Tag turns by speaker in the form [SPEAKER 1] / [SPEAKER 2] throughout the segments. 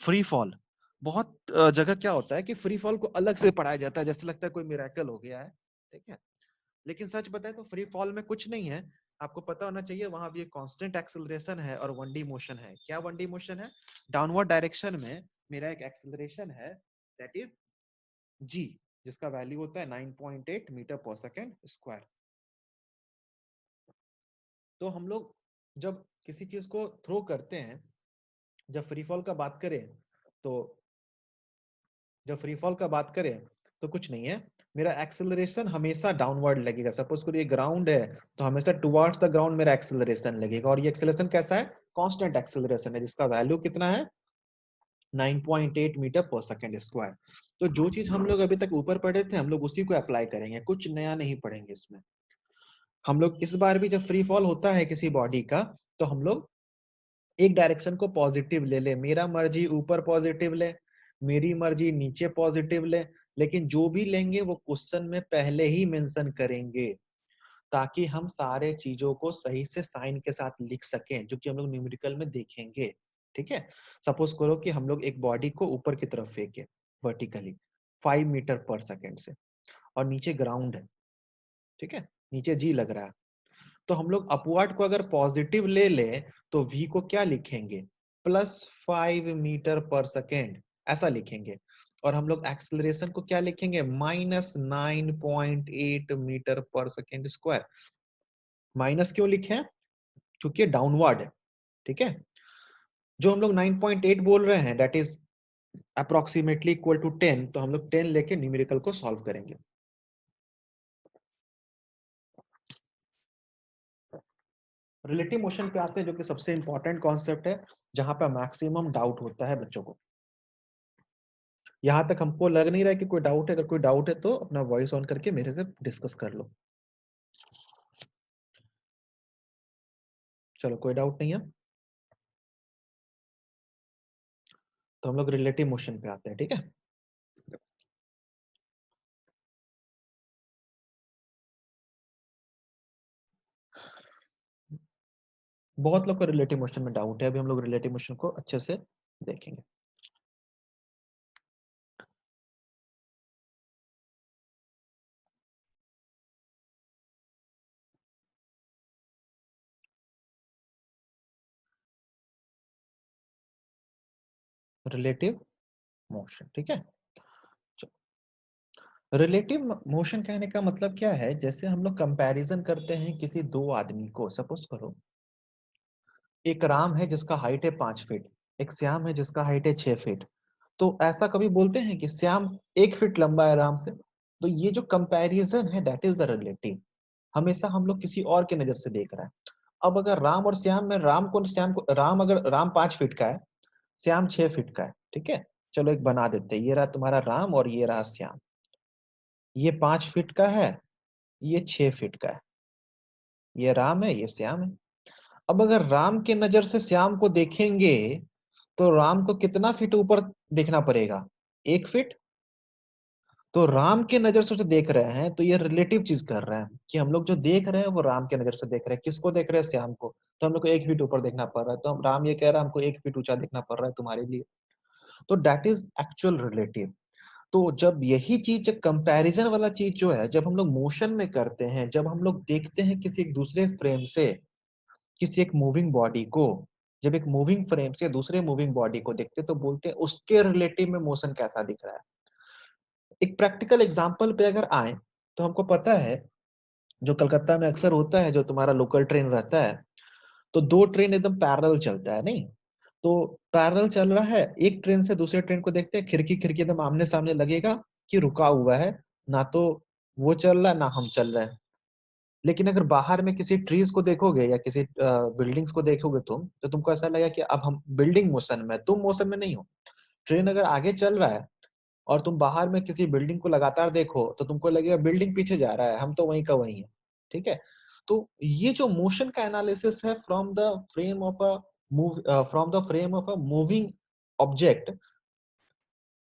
[SPEAKER 1] Free fall, बहुत जगह क्या होता है कि फ्री फॉल को अलग से पढ़ाया जाता है, जैसे लगता है कोई मिरेकल हो गया है, ठीक है। लेकिन सच बताए तो फ्री फॉल में कुछ नहीं है। आपको पता होना चाहिए वहां भी एक कांस्टेंट एक्सेलरेशन है और 1D मोशन है। क्या 1D मोशन है? डाउनवर्ड डायरेक्शन में मेरा एक एक्सेलरेशन है, दैट इज जी, जिसका वैल्यू होता है 9.8 मीटर पर सेकेंड स्क्वायर। तो हम लोग जब किसी चीज को थ्रो करते हैं, जब फ्री फॉल का बात करें तो जब फ्री फॉल का बात करें तो कुछ नहीं है, मेरा एक्सेलरेशन हमेशा डाउनवर्ड लगेगा। सपोज करो ये ग्राउंड है तो हमेशा टुवर्ड्स द ग्राउंड मेरा एक्सेलरेशन लगेगा, और ये एक्सेलरेशन कैसा है? कांस्टेंट एक्सेलरेशन है, जिसका वैल्यू कितना है? 9.8 मीटर पर सेकेंड स्क्वायर। तो जो चीज हम लोग अभी तक ऊपर पढ़े थे हम लोग उसी को अप्लाई करेंगे, कुछ नया नहीं पढ़ेंगे इसमें। हम लोग इस बार भी जब फ्री फॉल होता है किसी बॉडी का, तो हम लोग एक डायरेक्शन को पॉजिटिव ले ले, मेरा मर्जी ऊपर पॉजिटिव ले, मेरी मर्जी नीचे पॉजिटिव ले, लेकिन जो भी लेंगे वो क्वेश्चन में पहले ही मेंशन करेंगे, ताकि हम सारे चीजों को सही से साइन के साथ लिख सकें, जो कि हम लोग न्यूमेरिकल में देखेंगे। ठीक है, सपोज करो कि हम लोग एक बॉडी को ऊपर की तरफ फेंके वर्टिकली 5 मीटर पर सेकेंड से, और नीचे ग्राउंड है, ठीक है, नीचे जी लग रहा है। तो हम लोग अपवर्ड को अगर पॉजिटिव ले ले तो v को क्या लिखेंगे? +5 मीटर पर सेकेंड, ऐसा लिखेंगे। और हम लोग एक्सेलरेशन को क्या लिखेंगे? -9.8 metre per second square. Minus क्यों लिखे? क्योंकि ये डाउनवर्ड है, ठीक है। जो हम लोग 9.8 बोल रहे हैं that is approximately equal to 10, तो हम लोग 10 लेके न्यूमेरिकल को सॉल्व करेंगे। रिलेटिव मोशन पे आते हैं, जो कि सबसे इंपॉर्टेंट कॉन्सेप्ट है, जहां पर मैक्सिमम डाउट होता है बच्चों को। यहां तक हमको लग नहीं रहा है कि कोई डाउट है। अगर कोई डाउट है तो अपना वॉइस ऑन करके मेरे से डिस्कस कर लो। चलो, कोई डाउट नहीं है तो हम लोग रिलेटिव मोशन पे आते हैं, ठीक है। बहुत लोग को रिलेटिव मोशन में डाउट है, अभी हम लोग रिलेटिव मोशन को अच्छे से देखेंगे। रिलेटिव मोशन, ठीक है। रिलेटिव मोशन कहने का मतलब क्या है? जैसे हम लोग कंपैरिजन करते हैं किसी दो आदमी को। सपोज करो एक राम है जिसका हाइट है 5 फीट, एक श्याम है जिसका हाइट है 6 फीट। तो ऐसा कभी बोलते हैं कि श्याम 1 फीट लंबा है राम से? तो ये जो कंपैरिजन है दैट इज द रिलेटिव। हमेशा हम लोग किसी और के नजर से देख रहे हैं। अब अगर राम और श्याम में राम को श्याम को राम अगर राम 5 फीट का है, श्याम 6 फीट का है, ठीक है। चलो एक बना देते हैं, ये रहा तुम्हारा राम और ये रहा श्याम। ये 5 फीट का है, ये 6 फीट का है। ये राम है, ये श्याम है। अब अगर राम के नजर से श्याम को देखेंगे तो राम को कितना फीट ऊपर देखना पड़ेगा? 1 फीट। तो राम के नजर से जो देख रहे हैं तो ये रिलेटिव चीज कर रहे हैं कि हम लोग जो देख रहे हैं वो राम के नजर से देख रहे हैं। किसको देख रहे हैं? श्याम को। तो हम लोग को 1 फीट ऊपर देखना पड़ रहा है, तो हम राम ये कह रहा है हमको 1 फीट ऊंचा देखना पड़ रहा है तुम्हारे लिए। तो दैट इज एक्चुअल रिलेटिव। तो जब यही चीज, कंपैरिजन वाला चीज जो है, जब हम लोग मोशन में करते हैं, जब हम लोग देखते हैं किसी एक दूसरे फ्रेम से किसी एक मूविंग बॉडी को, जब एक मूविंग फ्रेम से दूसरे मूविंग बॉडी को देखते तो बोलते हैं उसके रिलेटिव में मोशन कैसा दिख रहा है। एक प्रैक्टिकल एग्जांपल पे अगर आए तो हमको पता है जो कलकत्ता में अक्सर होता है, जो तुम्हारा लोकल ट्रेन रहता है, तो दो ट्रेन एकदम पैरेलल चलता है, नहीं? तो पैरेलल चल रहा है, एक ट्रेन से दूसरे ट्रेन को देखते हैं, खिड़की खिड़की एकदम आमने सामने लगेगा कि रुका हुआ है, ना तो वो चल रहा है ना हम चल रहे हैं। लेकिन अगर बाहर में किसी ट्रीज को देखोगे या किसी बिल्डिंग्स को देखोगे तुम, तो तुमको ऐसा लगेगा कि अब हम बिल्डिंग मोशन में, तुम मोशन में नहीं हो। ट्रेन अगर आगे चल रहा है और तुम बाहर में किसी बिल्डिंग को लगातार देखो तो तुमको लगेगा बिल्डिंग पीछे जा रहा है, हम तो वहीं का वहीं है, ठीक है। तो ये जो मोशन का एनालिसिस है from the frame of a move from the frame of a moving object,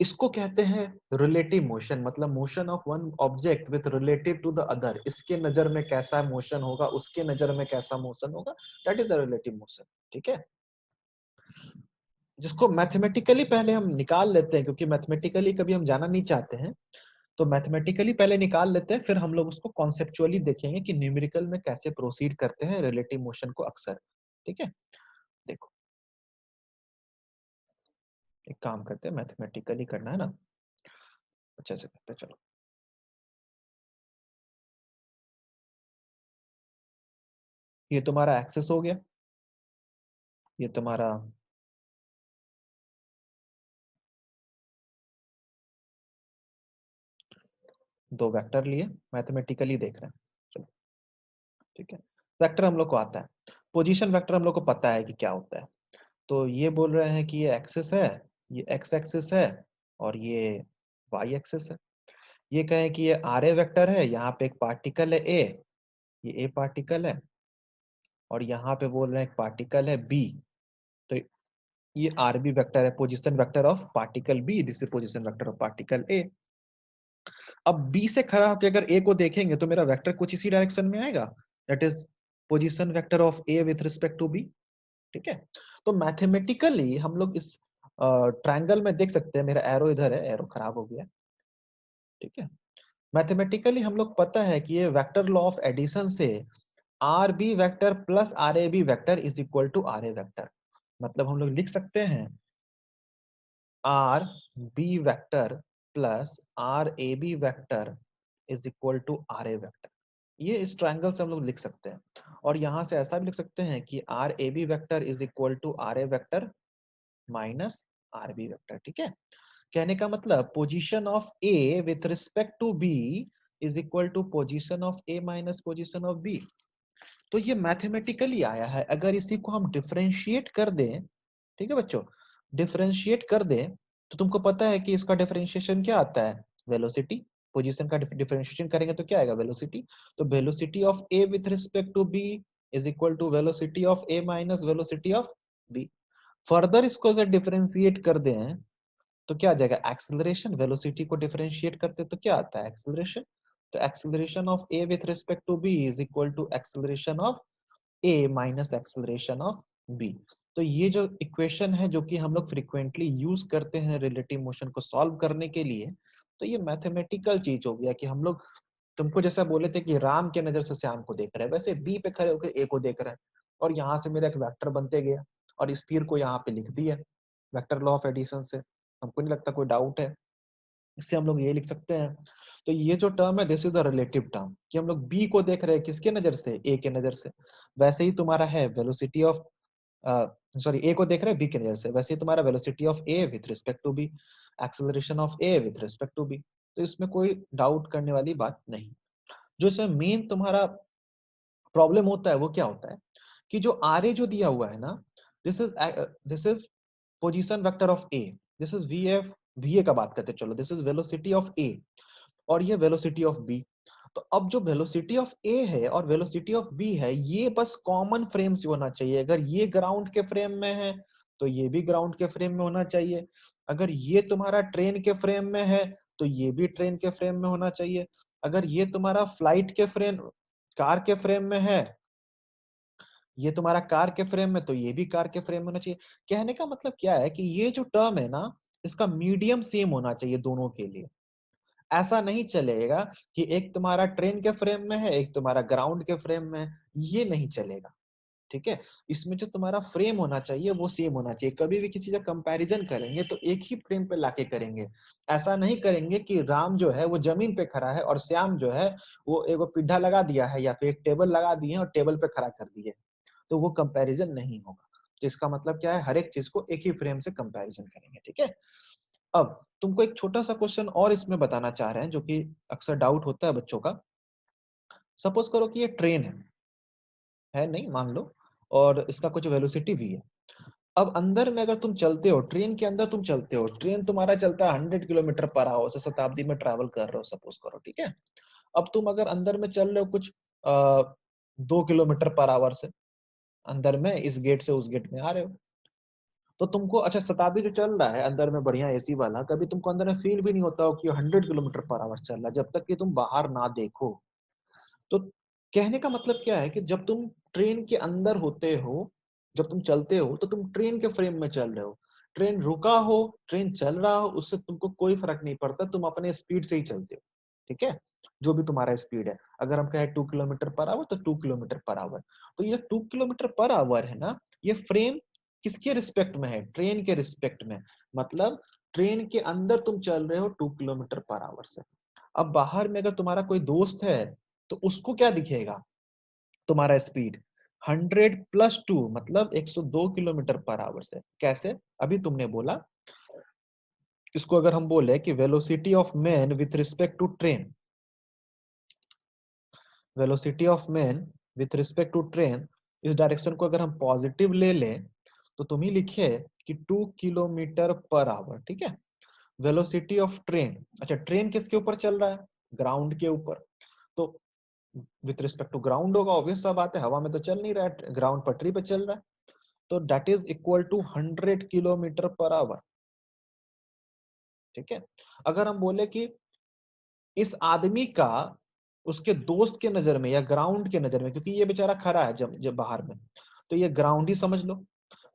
[SPEAKER 1] इसको कहते हैं रिलेटिव मोशन। मतलब motion of one object with relative to the other, इसके नजर में कैसा मोशन होगा, उसके नजर में कैसा मोशन होगा, that is the relative motion, ठीक है। जिसको मैथमेटिकली पहले हम निकाल लेते हैं, क्योंकि मैथमेटिकली कभी हम जाना नहीं चाहते हैं, तो मैथमेटिकली पहले निकाल लेते हैं, फिर हम लोग उसको कॉन्सेप्चुअली देखेंगे कि न्यूमेरिकल में कैसे प्रोसीड करते हैं रिलेटिव मोशन को अक्सर। ठीक है, देखो एक काम करते हैं, मैथमेटिकली करना है ना, अच्छे से करते हैं, चलो। ये तुम्हारा एक्सेस हो गया, ये तुम्हारा दो वेक्टर लिए, मैथमेटिकली देख रहे हैं, चलो ठीक है। वेक्टर हम लोग को आता है, पोजीशन वेक्टर हम लोग को पता है कि क्या होता है। तो ये बोल रहे हैं कि ये एक्सिस है, ये एक्स एक्सिस है, और ये वाई एक्सिस है। ये कहें कि ये आर ए वेक्टर है, यहाँ पे एक पार्टिकल है ए, ये ए पार्टिकल है, और यहाँ पे बोल रहे हैं एक पार्टिकल है बी। तो ये आर बी वेक्टर है, position vector of particle B, this is position vector of particle A. अब बी से खड़ा होकर अगर ए को देखेंगे तो मेरा वेक्टर कुछ इसी डायरेक्शन में आएगा, that is position vector of A with respect to B. ठीक है, तो मैथमेटिकली हम लोग इस ट्रायंगल में देख सकते हैं, मेरा एरो इधर है, एरो खराब हो गया। ठीक है, मैथमेटिकली हम लोग पता है कि ये वेक्टर लॉ ऑफ एडिशन से R B vector plus R A B vector is equal to R A vector. मतलब हम लोग लिख सकते हैं R B vector plus R A B vector is equal to R A vector. ये इस triangle से हम लोग लिख सकते हैं, और यहां से ऐसा भी लिख सकते हैं कि R A B vector is equal to R A vector minus R B vector. ठीक है, कहने का मतलब position of A with respect to B is equal to position of A minus position of B. तो ये mathematically आया है, अगर इसी को हम डिफरेंशिएट कर दें, ठीक है बच्चों, डिफरेंशिएट कर दें, तो तुमको पता है कि इसका डिफरेंशिएशन क्या आता है, वेलोसिटी। पोजीशन का डिफरेंशिएशन करेंगे तो क्या आएगा, वेलोसिटी। तो velocity of A with respect to B is equal to velocity of A minus velocity of B. Further इसको अगर डिफरेंशिएट कर दें तो क्या आ जाएगा, एक्सेलरेशन। वेलोसिटी को डिफरेंशिएट करते तो क्या आता है, एक्सेलरेशन। तो acceleration of A with respect to B is equal to acceleration of A minus acceleration of B. तो ये जो इक्वेशन है जो कि हम लोग फ्रीक्वेंटली यूज करते हैं रिलेटिव मोशन को सॉल्व करने के लिए, तो ये मैथमेटिकल चीज हो गया कि हम लोग, तुमको जैसा बोले थे कि राम के नजर से श्याम को देख रहे हैं, वैसे बी पे खड़े होकर ए को देख रहे हैं, और यहाँ से मेरा एक वेक्टर बनते गया, और इस तीर को यहाँ पे लिख दिया वेक्टर लॉ ऑफ एडिशन से। हमको नहीं लगता कोई डाउट है, इससे हम लोग ये लिख सकते हैं। तो ये जो टर्म है this is the relative term, कि हम लोग बी को देख रहे हैं किसके नजर से, ए के नजर से। वैसे ही तुम्हारा है वेलोसिटी ऑफ, सॉरी ए को देख रहे हैं बी के नजर से, वैसे ही तुम्हारा velocity of A with respect to B, acceleration of A with respect to B. तो इसमें कोई डाउट करने वाली बात नहीं। जो इसमें मेन तुम्हारा प्रॉब्लम होता है वो क्या होता है कि जो आर ए जो दिया हुआ है ना, this is position vector of A, this is V F, V A का बात करते हैं, चलो दिस इज वेलोसिटी ऑफ ए, और ये वेलोसिटी ऑफ बी। तो अब जो वेलोसिटी ऑफ ए है और वेलोसिटी ऑफ बी है, ये बस कॉमन फ्रेम से होना चाहिए। अगर ये ग्राउंड के फ्रेम में है तो ये भी ग्राउंड के फ्रेम में होना चाहिए। अगर ये तुम्हारा ट्रेन के फ्रेम में है तो ये भी ट्रेन के फ्रेम में होना चाहिए। अगर ये तुम्हारा फ्लाइट के फ्रेम, कार के फ्रेम में है, ये तुम्हारा कार के फ्रेम में, तो ये भी कार के फ्रेम में होना चाहिए। कहने का मतलब क्या है कि ये जो टर्म है ना, इसका मीडियम सेम होना चाहिए दोनों के लिए। ऐसा नहीं चलेगा कि एक तुम्हारा ट्रेन के फ्रेम में है, एक तुम्हारा ग्राउंड के फ्रेम में है, ये नहीं चलेगा। ठीक है, इसमें जो तुम्हारा फ्रेम होना चाहिए वो सेम होना चाहिए। कभी भी किसी का कंपैरिजन करेंगे तो एक ही फ्रेम पे लाके करेंगे। ऐसा नहीं करेंगे कि राम जो है वो जमीन पे खड़ा है और श्याम जो है वो एगो पिड्ढा लगा दिया है या फिर एक टेबल लगा दिए और टेबल पे खड़ा कर दिए, तो वो कंपैरिजन नहीं होगा। तो इसका मतलब क्या है, हर एक चीज को एक ही फ्रेम से कंपैरिजन करेंगे। ठीक है, अब तुमको एक छोटा सा क्वेश्चन और इसमें बताना चाह रहे हैं जो कि अक्सर डाउट होता है बच्चों का। सपोज करो कि ये ट्रेन है नहीं, मान लो, और इसका कुछ वेलोसिटी भी है। अब अंदर में अगर तुम चलते हो, ट्रेन के अंदर तुम चलते हो, ट्रेन तुम्हारा चलता है 100 किलोमीटर पर आवर से, शताब्दी में ट्रैवल कर रहे हो सपोज करो, ठीक है। अब तुम अगर अंदर में चल रहे हो कुछ 2 किलोमीटर पर आवर से, अंदर में इस गेट से उस गेट में आ रहे हो, तो तुमको, अच्छा शताब्दी जो चल रहा है अंदर में बढ़िया एसी वाला, कभी तुमको अंदर में फील भी नहीं होता हो कि 100 किलोमीटर पर आवर चल रहा है, जब तक कि तुम बाहर ना देखो। तो कहने का मतलब क्या है कि जब तुम ट्रेन के अंदर होते हो, जब तुम चलते हो तो तुम ट्रेन के फ्रेम में चल रहे हो। ट्रेन रुका हो, ट्रेन चल रहा हो, उससे तुमको कोई फर्क नहीं पड़ता, तुम अपने स्पीड से ही चलते हो, ठीक है, जो भी तुम्हारा स्पीड है। अगर हम कहें 2 किलोमीटर पर आवर तो 2 किलोमीटर पर आवर। तो ये 2 किलोमीटर पर आवर है ना, ये फ्रेम किसके रिस्पेक्ट में है? ट्रेन के रिस्पेक्ट में। मतलब ट्रेन के अंदर तुम चल रहे हो 2 किलोमीटर पर आवर से। अब बाहर में अगर तुम्हारा कोई दोस्त है तो उसको क्या दिखेगा? तुम्हारा स्पीड 100 + 2 मतलब 102 किलोमीटर पर आवर से। कैसे? अभी तुमने बोला, इसको अगर हम बोले कि velocity of man with respect to train, velocity of man with respect to train, इस डायरेक्शन को अगर हम पॉजिटिव ले लें तो तुम ही लिखे कि 2 किलोमीटर पर आवर, ठीक है। वेलोसिटी ऑफ ट्रेन, अच्छा ट्रेन किसके ऊपर चल रहा है? ग्राउंड के ऊपर। तो विथ रिस्पेक्ट टू ग्राउंड होगा, ऑब्वियस सा बात है, हवा में तो चल नहीं रहा है, ग्राउंड पटरी पे चल रहा है। तो that is equal to 100 kilometre per hour, ठीक है। अगर हम बोले कि इस आदमी का उसके दोस्त के नजर में या ग्राउंड के नजर में, क्योंकि ये बेचारा खड़ा है जब बाहर में, तो ये ग्राउंड ही समझ लो।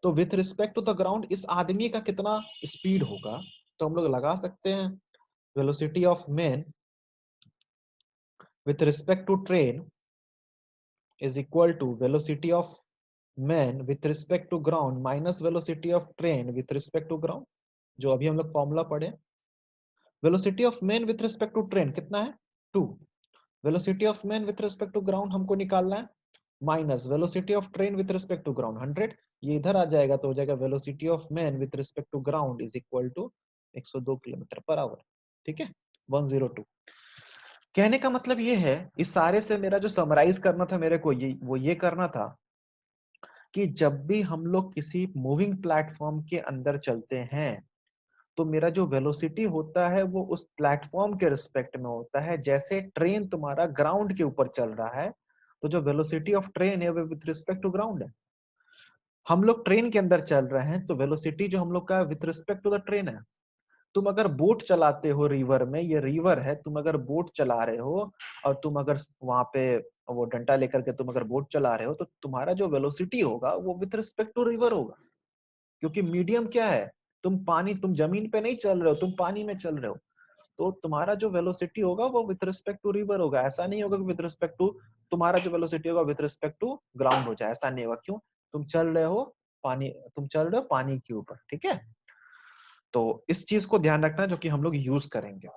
[SPEAKER 1] तो with respect to the ground इस आदमी का कितना स्पीड होगा? तो हम लोग लगा सकते हैं velocity of man with respect to train is equal to velocity of man with respect to ground minus velocity of train with respect to ground, जो अभी हम लोग फॉर्मूला पढ़े। Velocity of man with respect to train कितना है? 2। Velocity of man with respect to ground हमको निकालना है, minus velocity of train with respect to ground 100। ये इधर आ जाएगा तो हो जाएगा velocity of man with respect to ground is equal to 102 kilometre per hour, ठीक है, 102। कहने का मतलब ये है, इस सारे से मेरा जो समराइज करना था मेरे को, ये करना था कि जब भी हम लोग किसी मूविंग प्लेटफॉर्म के अंदर चलते हैं तो मेरा जो वेलोसिटी होता है वो उस प्लेटफॉर्म के रिस्पेक्ट में होता है। जैसे ट्रेन तुम्हारा ग्राउंड के ऊपर चल रहा है तो जो वेलोसिटी ऑफ ट्रेन है वो विथ रिस्पेक्ट टू ग्राउंड है। हम लोग ट्रेन के अंदर चल रहे हैं तो वेलोसिटी जो हम लोग का with respect to the train है। तुम अगर बोट चलाते हो रिवर में, ये रिवर है, तुम अगर बोट चला रहे हो और तुम अगर वहां पे वो डंडा लेकर के तुम अगर बोट चला रहे हो तो तुम्हारा जो वेलोसिटी होगा वो विथ रिस्पेक्ट टू रिवर होगा, क्योंकि मीडियम क्या है? तुम जमीन पे नहीं चल रहे हो, तुम पानी में चल रहे हो। तो तुम्हारा जो वेलोसिटी होगा वो विथ रिस्पेक्ट टू रिवर होगा। ऐसा नहीं होगा कि विथ रिस्पेक्ट टू, तुम्हारा जो वेलोसिटी होगा विथ रिस्पेक्ट टू ग्राउंड हो जाए, ऐसा नहीं होगा। क्यों? तुम चल रहे हो पानी, तुम चल रहे हो पानी के ऊपर, ठीक है। तो इस चीज को ध्यान रखना जो कि हम लोग यूज करेंगे।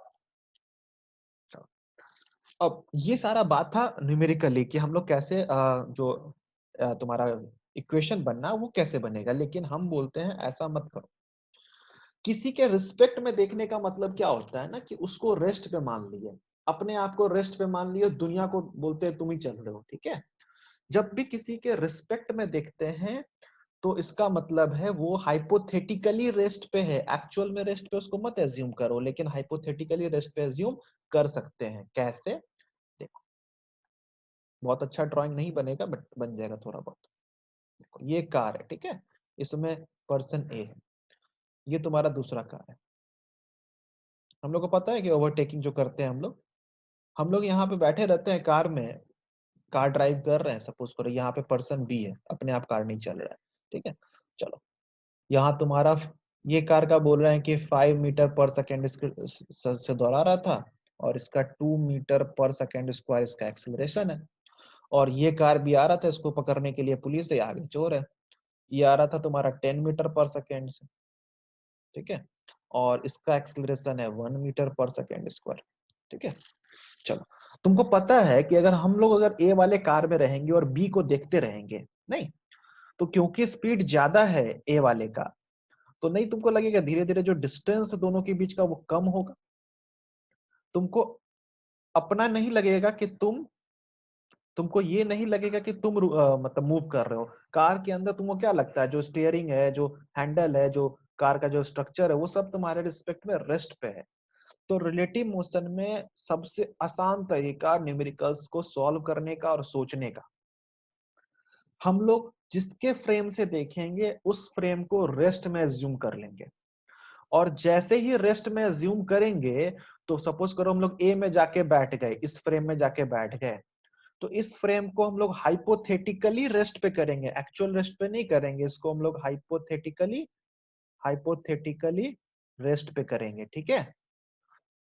[SPEAKER 1] अब ये सारा बात था न्यूमेरिकली कि हम लोग कैसे जो तुम्हारा इक्वेशन बनना वो कैसे बनेगा, लेकिन हम बोलते हैं ऐसा मत करो। किसी के रिस्पेक्ट में देखने का मतलब क्या होता है ना, कि उसको रेस्ट पे मान लिए, अपने आप को रेस्ट पे मान लिए, दुनिया को बोलते हैं तुम ही चल रहे हो, ठीक है। जब भी किसी के रिस्पेक्ट में देखते हैं तो इसका मतलब है वो हाइपोथेटिकली रेस्ट पे है। एक्चुअल में रेस्ट पे उसको मत एज्यूम करो, लेकिन हाइपोथेटिकली रेस्ट पे एज्यूम कर सकते हैं। कैसे? देखो, बहुत अच्छा ड्राइंग नहीं बनेगा बट बन जाएगा थोड़ा बहुत। देखो ये कार है, ठीक है, इसमें पर्सन ए है, ये तुम्हारा दूसरा कार है। हम लोग को पता है कि ओवरटेकिंग जो करते हैं हम लोग यहाँ पे बैठे रहते हैं कार में, कार ड्राइव कर रहे हैं, सपोज करो यहाँ पे पर्सन बी है, अपने आप कार नहीं चल रहा है, ठीक है। चलो, यहाँ तुम्हारा ये कार का बोल रहे हैं कि 5 मीटर पर सेकेंड से दौड़ा रहा था और इसका 2 मीटर पर सेकेंड स्क्वायर इसका एक्सेलरेशन है। और ये कार भी आ रहा था इसको पकड़ने के लिए, पुलिस है, आगे चोर है। ये आ रहा था तुम्हारा 10 मीटर पर सेकेंड से, ठीक है, और इसका एक्सेलरेशन है 1 मीटर पर सेकेंड स्क्वायर, ठीक है। चलो, तुमको पता है कि अगर हम लोग अगर ए वाले कार में रहेंगे और बी को देखते रहेंगे, नहीं तो क्योंकि स्पीड ज्यादा है ए वाले का, तो नहीं तुमको लगेगा धीरे धीरे जो डिस्टेंस दोनों के बीच का वो कम होगा। तुमको अपना नहीं लगेगा कि तुमको ये नहीं लगेगा कि तुम मतलब मूव कर रहे हो। कार के अंदर तुमको क्या लगता है, जो स्टीयरिंग है, जो हैंडल है, जो कार का जो स्ट्रक्चर है, वो सब तुम्हारे रिस्पेक्ट में रेस्ट पे है। तो रिलेटिव मोशन में सबसे आसान तरीका न्यूमेरिकल्स को सॉल्व करने का और सोचने का, हम लोग जिसके फ्रेम से देखेंगे उस फ्रेम को रेस्ट में एज्यूम कर लेंगे। और जैसे ही रेस्ट में एज्यूम करेंगे, तो सपोज करो हम लोग ए में जाके बैठ गए, इस फ्रेम में जाके बैठ गए, तो इस फ्रेम को हम लोग हाइपोथेटिकली रेस्ट पे करेंगे, एक्चुअल रेस्ट पे नहीं करेंगे, इसको हम लोग हाइपोथेटिकली हाइपोथेटिकली रेस्ट पे करेंगे, ठीक है।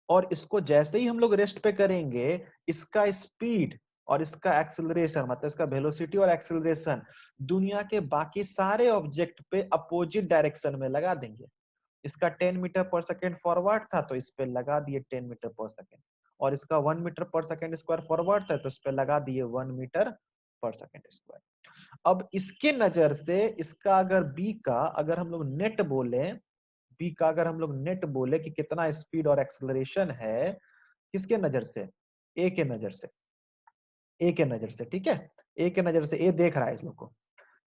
[SPEAKER 1] और इसको जैसे ही हम लोग रेस्ट पे करेंगे, इसका स्पीड और इसका एक्सेलरेशन, मतलब इसका वेलोसिटी और एक्सेलरेशन दुनिया के बाकी सारे ऑब्जेक्ट पे अपोजिट डायरेक्शन में लगा देंगे। इसका 10 मीटर पर सेकेंड फॉरवर्ड था तो इस पे लगा दिए 10 मीटर पर सेकेंड, और इसका 1 metre per second square forward था तो इस पे लगा दिए 1 मीटर पर सेकेंड स्क्वायर। अब इसके नजर से इसका अगर बी का अगर हम लोग नेट बोले, बी का अगर हम लोग नेट बोले कि कितना स्पीड और एक्सेलरेशन है, किसके नजर से, ए के नजर से, ए के नजर से, ठीक है। ए के नजर से ए देख रहा है इस लोग को,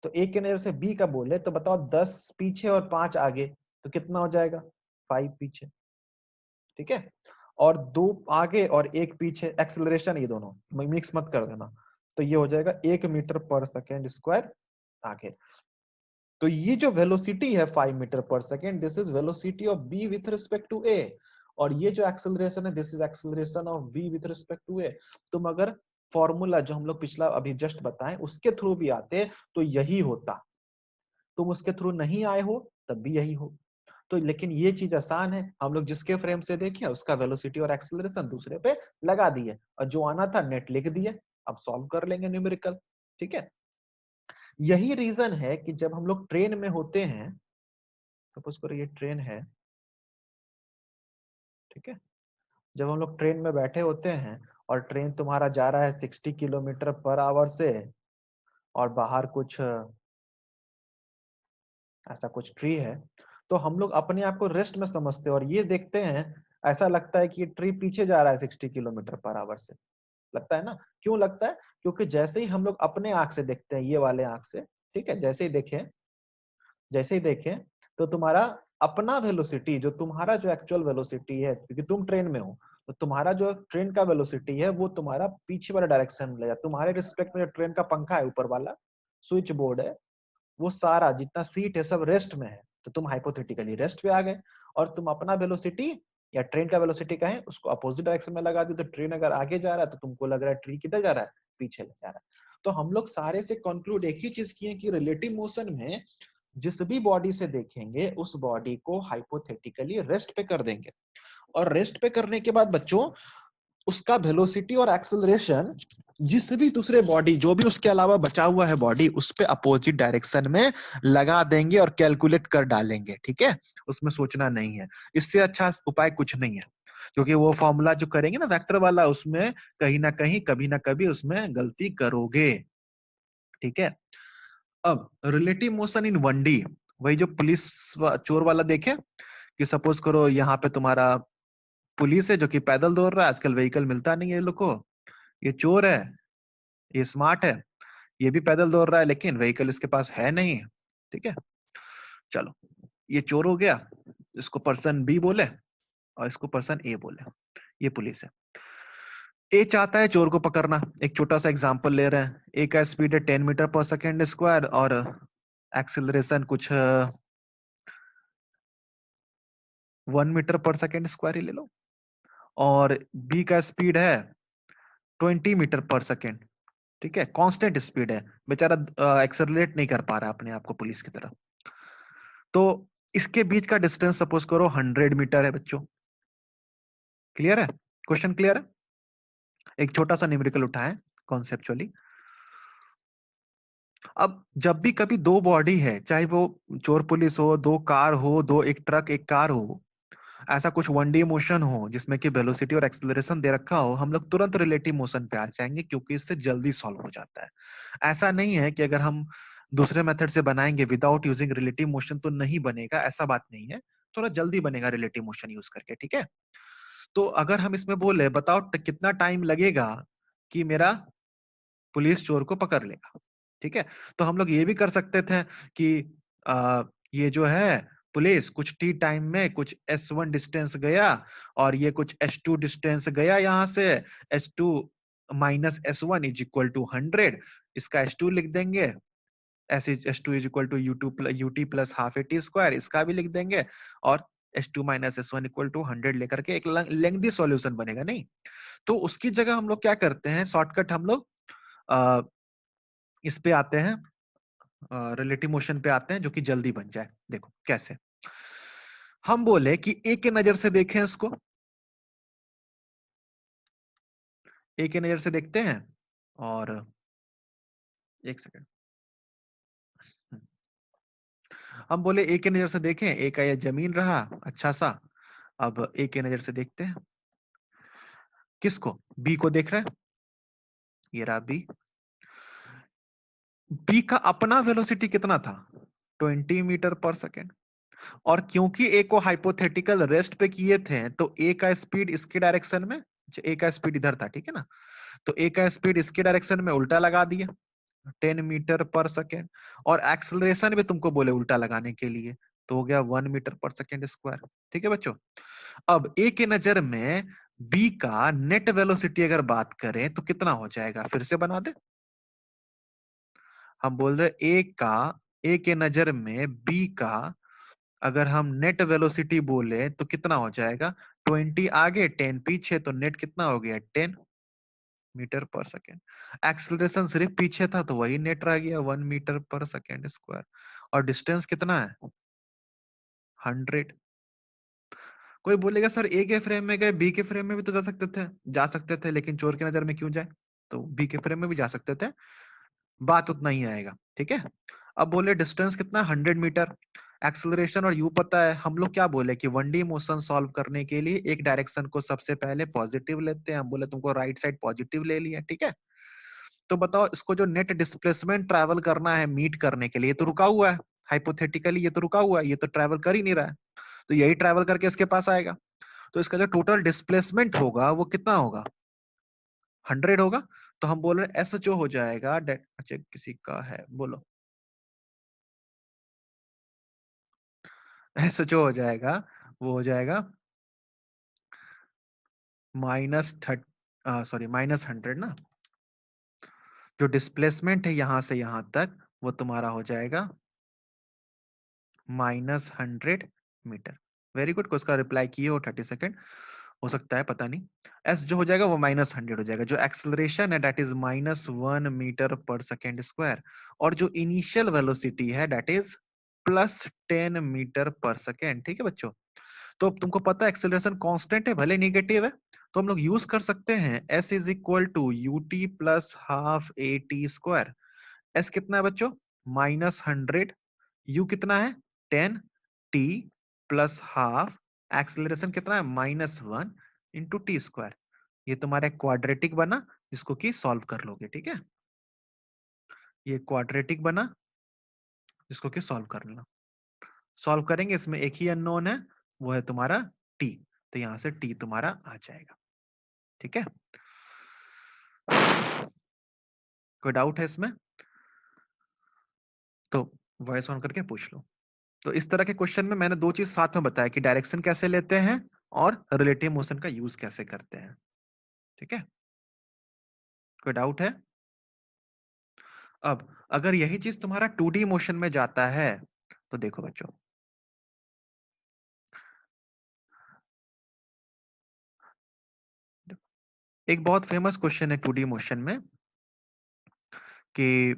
[SPEAKER 1] तो ए के नजर से बी का बोले तो बताओ 10 पीछे और 5 आगे, तो कितना हो जाएगा, 5 पीछे, ठीक है। और 2 आगे और 1 पीछे, एक्सेलरेशन ये दोनों मिक्स मत कर देना, तो ये हो जाएगा 1 मीटर पर सेकेंड स्क्वायर आगे। तो ये जो वेलोसिटी है 5 metre per second, this is velocity of B with respect to A, और ये जो एक्सेलरेशन है this is acceleration of B with respect to A. तुम अगर फॉर्मूला जो हम लोग पिछला अभी जस्ट बताएं उसके थ्रू भी आते तो यही होता, तुम उसके थ्रू नहीं आए हो तब भी यही हो। तो लेकिन ये चीज आसान है, हम लोग जिसके फ्रेम से देखे उसका वेलोसिटी और एक्सेलरेशन दूसरे पे लगा दिए, और जो आना था नेट लिख दिए, अब सॉल्व कर लेंगे न्यूमेरिकल, ठीक है। यही रीजन है कि जब हम लोग ट्रेन में होते हैं, सपोज करो ये ट्रेन है, ठीक है, जब हम लोग ट्रेन में बैठे होते हैं और ट्रेन तुम्हारा जा रहा है 60 किलोमीटर पर आवर से, और बाहर कुछ ऐसा कुछ ट्री है, तो हम लोग अपने आप को रेस्ट में समझते हैं और ये देखते हैं, ऐसा लगता है कि ये ट्री पीछे जा रहा है 60 किलोमीटर पर आवर से, लगता है ना। क्यों लगता है, क्योंकि जैसे ही हम लोग अपने आंख से देखते हैं, ये वाले आंख से, ठीक है, जैसे ही देखें, जैसे ही देखें, तो तुम्हारा अपना वेलोसिटी, जो तुम्हारा जो एक्चुअल वेलोसिटी है, क्योंकि तुम ट्रेन में हो, तो तुम्हारा जो ट्रेन का वेलोसिटी है वो तुम्हारा पीछे वाला डायरेक्शन में ले जाए, तुम्हारे रिस्पेक्ट में जो ट्रेन का पंखा है ऊपर वाला, स्विच बोर्ड है, वो सारा जितना सीट है सब रेस्ट में है, तो तुम हाइपोथेटिकली रेस्ट पे आ गए, और तुम अपना वेलोसिटी या ट्रेन का वेलोसिटी का है उसको अपोजिट डायरेक्शन में लगा दी, तो ट्रेन अगर आगे जा रहा है तो तुमको लग रहा है ट्री किधर जा रहा है, पीछे ले जा रहा है। तो हम लोग सारे से कंक्लूड एक ही चीज किए कि रिलेटिव मोशन में जिस भी बॉडी से देखेंगे उस बॉडी को हाइपोथेटिकली रेस्ट पे कर देंगे, और रेस्ट पे करने के बाद बच्चों उसका वेलोसिटी और एक्सेलरेशन जिस भी दूसरे बॉडी जो भी उसके अलावा बचा हुआ है बॉडी उस पे अपोजिट डायरेक्शन में लगा देंगे और कैलकुलेट कर डालेंगे, ठीक है। उसमें सोचना नहीं है, इससे अच्छा उपाय कुछ नहीं है, क्योंकि वो फॉर्मूला जो करेंगे ना वेक्टर वाला, उसमें कहीं ना कहीं कभी ना कभी उसमें गलती करोगे, ठीक है। अब रिलेटिव मोशन इन 1D, वही जो पुलिस चोर वाला देखे, कि सपोज करो यहाँ पे तुम्हारा पुलिस है जो कि पैदल दौड़ रहा है, आजकल व्हीकल मिलता नहीं है ये लोग को, ये चोर है, ये स्मार्ट है, ये भी पैदल दौड़ रहा है लेकिन व्हीकल इसके पास है नहीं, ठीक है। चलो, ये चोर हो गया, इसको पर्सन बी बोले और इसको पर्सन ए बोले, ये पुलिस है। ए चाहता है चोर को पकड़ना, एक छोटा सा एग्जांपल ले रहे हैं, ए का स्पीड है 10 मीटर पर सेकेंड स्क्वायर और एक्सिलरेशन कुछ 1 मीटर पर सेकेंड स्क्वायर ही ले लो, और बी का स्पीड है 20 मीटर पर सेकेंड, ठीक है, कांस्टेंट स्पीड है, बेचारा एक्सेलरेट नहीं कर पा रहा अपने आप को पुलिस की तरह। तो इसके बीच का डिस्टेंस सपोज करो 100 मीटर है बच्चों, क्लियर है, क्वेश्चन क्लियर है। एक छोटा सा न्यूमेरिकल उठाएं कॉन्सेप्चुअली। अब जब भी कभी दो बॉडी है, चाहे वो चोर पुलिस हो, दो कार हो, दो एक ट्रक एक कार हो, ऐसा कुछ 1D मोशन हो जिसमें कि वेलोसिटी और एक्सेलरेशन दे रखा हो, हम लोग तुरंत रिलेटिव मोशन पे आ जाएंगे क्योंकि इससे जल्दी सॉल्व हो जाता है। ऐसा नहीं है कि अगर हम दूसरे मेथड से बनाएंगे विदाउट यूजिंग रिलेटिव मोशन तो नहीं बनेगा, ऐसा बात नहीं है, थोड़ा जल्दी बनेगा रिलेटिव मोशन यूज करके, ठीक है। तो अगर हम इसमें बोले बताओ कितना टाइम लगेगा कि मेरा पुलिस चोर को पकड़ लेगा, ठीक है, तो हम लोग ये भी कर सकते थे कि ये जो है पुलिस कुछ टी टाइम में कुछ S1 डिस्टेंस गया और ये कुछ S2 डिस्टेंस गया, यहाँ से S2 minus S1 is equal to 100, इसका S2 लिख देंगे, S2 is equal to UT plus half AT square, इसका भी लिख देंगे, और S2 minus S1 equal to 100 लेकर के एक लेंथी सॉल्यूशन बनेगा नहीं। तो उसकी जगह हम लोग क्या करते हैं, शॉर्टकट हम लोग इस पे आते हैं, रिलेटिव मोशन पे आते हैं जो कि जल्दी बन जाए। देखो कैसे, हम बोले कि एक की नजर से देखें इसको, एक की नजर से देखते हैं, और एक सेकंड, हम बोले एक की नजर से देखें, एक का ये जमीन रहा अच्छा सा। अब एक की नजर से देखते हैं किसको, बी को देख रहे हैं, ये रहा बी। बी का अपना वेलोसिटी कितना था, 20 मीटर पर सेकेंड। और क्योंकि ए को हाइपोथेटिकल रेस्ट पे किए थे, तो ए का स्पीड इसके डायरेक्शन में, ए का स्पीड इधर था, ठीक है ना, तो ए का स्पीड इसके डायरेक्शन में उल्टा लगा दिया, 10 मीटर पर सेकेंड। और एक्सेलरेशन भी तुमको बोले उल्टा लगाने के लिए, तो हो गया 1 मीटर पर सेकेंड स्क्वायर। ठीक है बच्चों, अब ए के नजर में बी का नेट वेलोसिटी अगर बात करें तो कितना हो जाएगा, फिर से बना दे। हम बोल रहे ए के नजर में बी का अगर हम नेट वेलोसिटी बोले तो कितना हो जाएगा, 20 आगे 10 पीछे, तो नेट कितना हो गया, 10 मीटर पर सेकेंड। एक्सेलरेशन सिर्फ पीछे था तो वही नेट रह गया, 1 मीटर पर सेकेंड स्क्वायर। और डिस्टेंस कितना है, 100। कोई बोलेगा सर ए के फ्रेम में गए, बी के फ्रेम में भी तो जा सकते थे, लेकिन चोर की नजर में क्यों जाए, तो बी के फ्रेम में भी जा सकते थे, बात उतना ही आएगा। ठीक है, अब बोले डिस्टेंस कितना, 100 मीटर। एक्सेलरेशन और यू पता है, हम लोग क्या बोले कि 1D मोशन सॉल्व करने के लिए एक डायरेक्शन को सबसे पहले पॉजिटिव लेते हैं, हम बोले तुमको राइट साइड पॉजिटिव ले लिया, ठीक है। तो बताओ इसको जो नेट डिस्प्लेसमेंट ट्रैवल करना है मीट करने के लिए, तो रुका हुआ है, हाइपोथेटिकली ये तो रुका हुआ है, ये तो ट्रैवल कर ही नहीं रहा है, तो यही ट्रैवल करके इसके पास आएगा। तो इसका जो टोटल डिस्प्लेसमेंट होगा वो कितना होगा, 100 होगा। तो हम बोल रहे हैं एस जो हो जाएगा, अच्छा किसी का है बोलो, एस जो हो जाएगा वो हो जाएगा -100 ना। जो डिस्प्लेसमेंट है यहां से यहां तक वो तुम्हारा हो जाएगा -100 मीटर। वेरी गुड, को इसका रिप्लाई किए हो 30 सेकेंड, हो सकता है पता नहीं। एस जो हो जाएगा वो -100 हो जाएगा, जो एक्सेलरेशन है that is -1 metre per second square, और जो इनिशियल वेलोसिटी है that is +10 metre per second. ठीक है बच्चों, तो अब तुमको पता है एक्सेलरेशन कांस्टेंट है भले नेगेटिव है, तो हम लोग यूज कर सकते हैं S is equal to U T plus half A T square. S कितना है बच्चों, -100, यू कितना है 10, टी प्लस हाफ, एक्सेलरेशन कितना है -1 इंटू टी स्क्वायर। ये तुम्हारा क्वाड्रेटिक बना जिसको कि सॉल्व कर लोगे, ठीक है, ये क्वाड्रेटिक बना जिसको कि सॉल्व कर लेना। सॉल्व करेंगे, इसमें एक ही अननोन है, वो है तुम्हारा टी, तो यहां से टी तुम्हारा आ जाएगा। ठीक है, कोई डाउट है इसमें, तो वॉइस ऑन करके पूछ लो। तो इस तरह के क्वेश्चन में मैंने दो चीज साथ में बताया कि डायरेक्शन कैसे लेते हैं और रिलेटिव मोशन का यूज कैसे करते हैं। ठीक है, कोई डाउट है। अब अगर यही चीज तुम्हारा 2D मोशन में जाता है तो देखो बच्चों, एक बहुत फेमस क्वेश्चन है 2D मोशन में कि,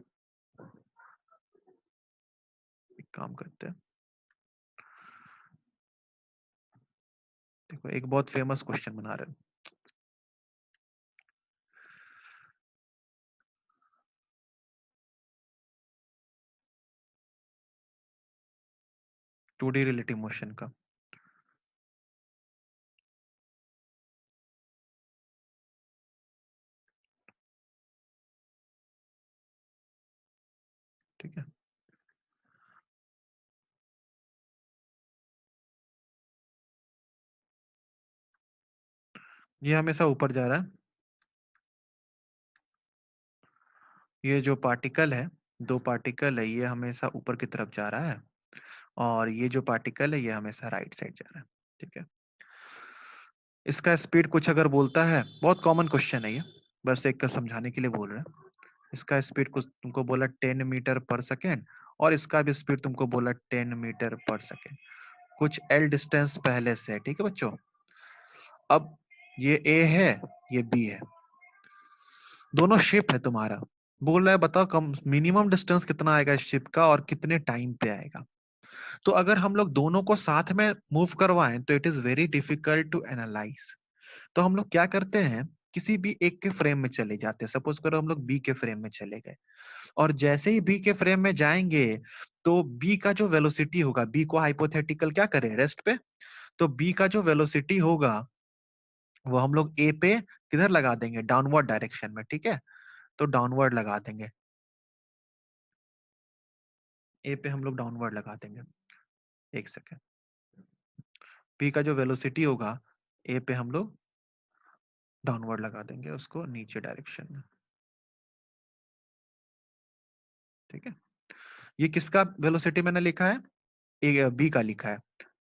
[SPEAKER 1] एक काम करते हैं, देखो एक बहुत फेमस क्वेश्चन बना रहे हैं, 2D रिलेटिव मोशन का। ठीक है, ये हमेशा ऊपर जा रहा है, ये जो पार्टिकल है, दो पार्टिकल है, ये हमेशा ऊपर की तरफ जा रहा है, और ये जो पार्टिकल है ये हमेशा राइट साइड जा रहा है। ठीक है, इसका स्पीड कुछ अगर बोलता है, बहुत कॉमन क्वेश्चन है ये, बस एक का समझाने के लिए बोल रहे हैं। इसका स्पीड कुछ तुमको बोला 10 मीटर पर सेकेंड, और इसका भी स्पीड तुमको बोला 10 मीटर पर सेकेंड, कुछ एल डिस्टेंस पहले से है। ठीक है बच्चों, अब ये ए है ये बी है, दोनों शिप है तुम्हारा, बोल रहा है बताओ कम मिनिमम डिस्टेंस कितना आएगा इस शिप का और कितने टाइम पे आएगा। तो अगर हम लोग दोनों को साथ में मूव करवाएं तो it is very difficult to analyse. तो हम लोग क्या करते हैं, किसी भी एक के फ्रेम में चले जाते हैं। सपोज करो हम लोग बी के फ्रेम में चले गए, और जैसे ही बी के फ्रेम में जाएंगे तो बी का जो वेलोसिटी होगा, बी को हाइपोथेटिकल क्या करें, रेस्ट पे, तो बी का जो वेलोसिटी होगा वो हम लोग ए पे किधर लगा देंगे, डाउनवर्ड डायरेक्शन में, ठीक है। तो डाउनवर्ड लगा देंगे, ए पे हम लोग डाउनवर्ड लगा देंगे। एक सेकेंड, बी का जो वेलोसिटी होगा ए पे हम लोग डाउनवर्ड लगा देंगे उसको नीचे डायरेक्शन में, ठीक है। ये किसका वेलोसिटी मैंने लिखा है, ए बी का लिखा है।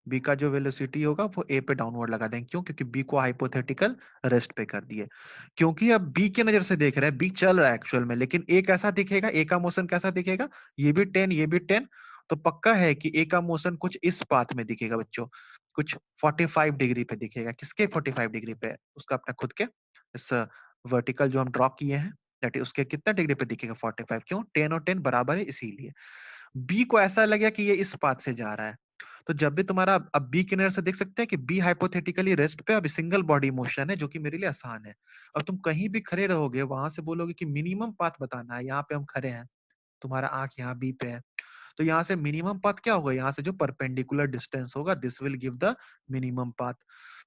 [SPEAKER 1] बी का जो वेलोसिटी होगा वो ए पे डाउनवर्ड लगा देंगे, क्यों, क्योंकि बी को हाइपोथेटिकल रेस्ट पे कर दिए। क्योंकि अब बी के नजर से देख रहे हैं, बी चल रहा है एक्चुअल में, लेकिन ए कैसा दिखेगा, ए का मोशन कैसा दिखेगा, ये भी 10 ये भी 10। तो पक्का है कि ए का मोशन कुछ इस पाथ में दिखेगा बच्चों, कुछ 45 डिग्री पे दिखेगा। किसके 45 डिग्री पे, उसका अपने खुद के इस वर्टिकल जो हम ड्रॉ किए हैं, दैट इज उसके कितना डिग्री पे दिखेगा, 45। क्यों, 10 और 10 बराबर है इसीलिए। बी को ऐसा लगेगा कि ये इस पाथ से जा रहा है। तो जब भी तुम्हारा, अब बी के नजर से देख सकते हैं कि बी हाइपोथेटिकली रेस्ट पे, अब सिंगल बॉडी मोशन है जो कि मेरे लिए आसान है। और तुम कहीं भी खड़े रहोगे वहां से बोलोगे कि मिनिमम पाथ बताना है, यहाँ पे हम खड़े हैं, तुम्हारा आंख यहाँ बी पे है, तो यहाँ से मिनिमम पाथ क्या होगा, यहाँ से जो परपेंडिकुलर डिस्टेंस होगा, this will give the minimum path.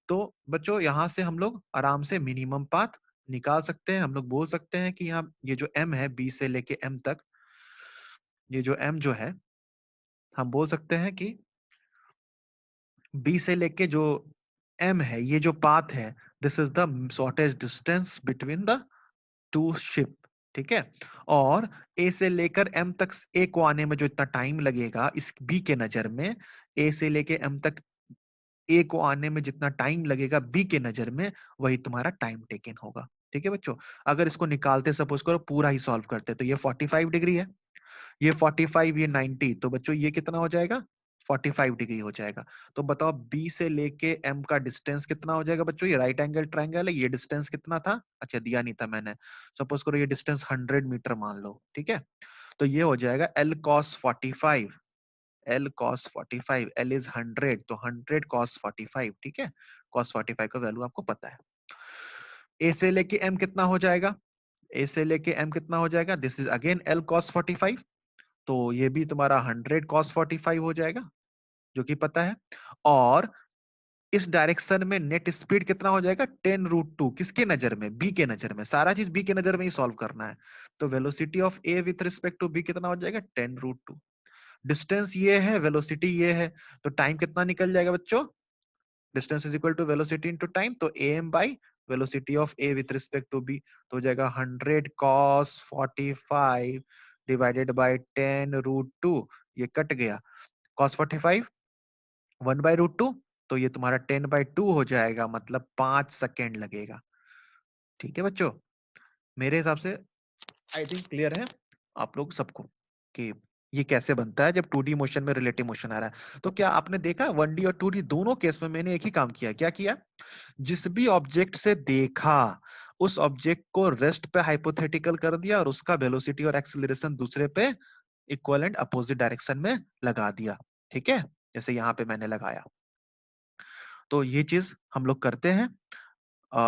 [SPEAKER 1] तो बच्चों यहाँ से हम लोग आराम से मिनिमम पाथ निकाल सकते हैं। हम लोग बोल सकते हैं कि यहाँ ये जो m है, बी से लेके m तक, ये जो m जो है, हम बोल सकते हैं कि बी से लेके जो m है, ये जो पाथ है, this is the shortest distance between the two ship, ठीक है। और ए से लेकर एम तक, ए को आने में जो इतना टाइम लगेगा इस बी के नजर में, ए से लेके एम तक ए को आने में जितना टाइम लगेगा बी के नजर में, वही तुम्हारा टाइम टेकन होगा, ठीक है बच्चों। अगर इसको निकालते, सपोज करो पूरा ही सॉल्व करते, तो ये 45 डिग्री है, ये 45, ये 90, तो बच्चों ये कितना हो जाएगा, 45 डिग्री हो जाएगा। तो बताओ बी से लेके एम का डिस्टेंस कितना हो जाएगा बच्चों, ये राइट एंगल ट्रायंगल है, ये डिस्टेंस कितना था, अच्छा दिया नहीं था मैंने, सपोज करो ये डिस्टेंस 100 मीटर मान लो, ठीक है। तो ये हो जाएगा L cos 45, L cos 45, L is 100, तो 100 cos 45, ठीक है। cos 45 का वैल्यू आपको पता है। ए से लेके एम कितना हो जाएगा, ए से लेके एम कितना हो जाएगा, this is again L cos 45, तो ये भी तुम्हारा 100 cos 45 हो जाएगा, जो कि पता है। और इस डायरेक्शन में नेट स्पीड कितना हो जाएगा, 10√2, किसके नजर में, बी के नजर में, सारा चीज बी के नजर में ही सॉल्व करना है। तो velocity of A with respect to B कितना हो जाएगा, 10√2। डिस्टेंस ये है, वेलोसिटी ये है, तो टाइम कितना निकल जाएगा बच्चों, distance is equal to velocity into time, तो am by velocity of a with respect to b, तो हो जाएगा 100 cos 45 डिवाइडेड बाय 10√2, ये कट गया, cos 45 1/√2, तो ये तुम्हारा 10/2 हो जाएगा, मतलब 5 सेकेंड लगेगा, ठीक है बच्चों। मेरे हिसाब से आई थिंक क्लियर है आप लोग सबको कि ये कैसे बनता है जब 2D मोशन में रिलेटिव मोशन आ रहा है। तो क्या आपने देखा 1D और 2D दोनों केस में मैंने एक ही काम किया, क्या किया, जिस भी ऑब्जेक्ट से देखा उस ऑब्जेक्ट को रेस्ट पे हाइपोथेटिकल कर दिया और उसका वेलोसिटी और एक्सेलरेशन दूसरे पे इक्वल एंड अपोजिट डायरेक्शन में लगा दिया, ठीक है, जैसे यहाँ पे मैंने लगाया। तो ये चीज हम लोग करते हैं।